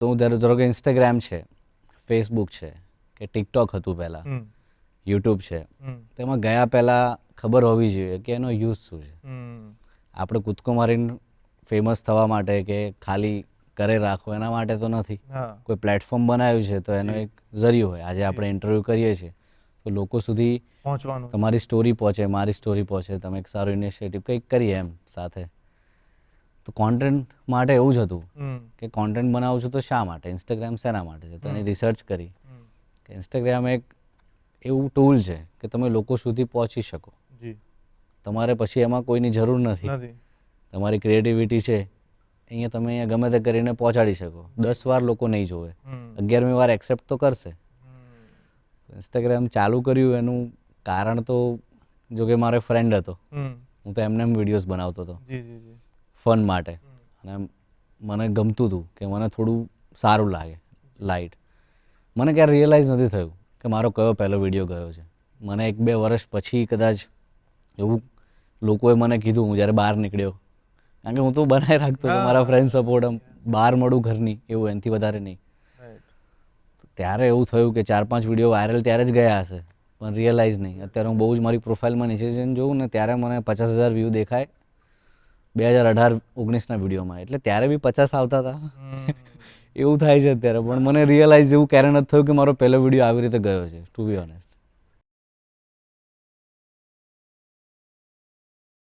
તો હું ધારો કે ઇન્સ્ટાગ્રામ છે, ફેસબુક છે કે ટિકટોક હતું પહેલાં, યુટ્યુબ છે, તેમાં ગયા પહેલાં ખબર હોવી જોઈએ કે એનો યુઝ શું છે. આપણે કૂદકો મારીને ફેમસ થવા માટે કે ખાલી કરે રાખો એના માટે તો નથી. કોઈ પ્લેટફોર્મ બનાવ્યું છે તો એનો એક ઝરિયો હોય. આજે આપણે ઇન્ટરવ્યૂ કરીએ છીએ તો લોકો સુધી પહોંચવાનું તમારી સ્ટોરી પહોંચે, મારી સ્ટોરી પહોંચે, તમે એક સારું ઇનિશિયેટિવ કંઈક કરીએ એમ સાથે. તો કોન્ટેન્ટ માટે એવું જ હતું કે કોન્ટેન્ટ બનાવું છું તો શા માટે, ઇન્સ્ટાગ્રામ શેના માટે છે. તો એની રિસર્ચ કરી કે ઇન્સ્ટાગ્રામ એક એવું ટૂલ છે કે તમે લોકો સુધી પહોંચી શકો. તમારે પછી એમાં કોઈની જરૂર નથી. તમારી ક્રિએટિવિટી છે અહીંયા તમે અહીંયા ગમે તે કરીને પહોંચાડી શકો. 10 વાર લોકો નહીં જોવે, 11મી વાર એક્સેપ્ટ તો કરશે. ઇન્સ્ટાગ્રામ ચાલુ કર્યું એનું કારણ તો જો કે મારો ફ્રેન્ડ હતો, હું તો એમને વિડીયોઝ બનાવતો હતો ફન માટે, અને મને ગમતું હતું કે મને થોડું સારું લાગે લાઇટ. મને ક્યારે રિયલાઇઝ નથી થયું કે મારો કયો પહેલો વિડીયો ગયો છે. મને 1-2 વર્ષ પછી કદાચ એવું લોકોએ મને કીધું, હું જ્યારે બહાર નીકળ્યો, કારણ કે હું તો બનાવી રાખતો હતો મારા ફ્રેન્ડ સપોર્ટ, બહાર મળું ઘરની એવું, એનાથી વધારે નહીં. ત્યારે એવું થયું કે 4-5 વિડીયો વાયરલ ત્યારે જ ગયા હશે, પણ રિયલાઇઝ નહીં. અત્યારે હું બહુ જ મારી પ્રોફાઇલમાં નીચે જઈને જોઉં ને ત્યારે મને 50,000 વ્યૂ દેખાય 2018-19ના વિડીયોમાં. એટલે ત્યારે બી 50 આવતા હતા એવું થાય છે અત્યારે. પણ મને રિયલાઇઝ એવું ક્યારે નથી થયું કે મારો પહેલો વિડીયો આવી રીતે ગયો છે, ટુ બી ઓનેસ્ટ.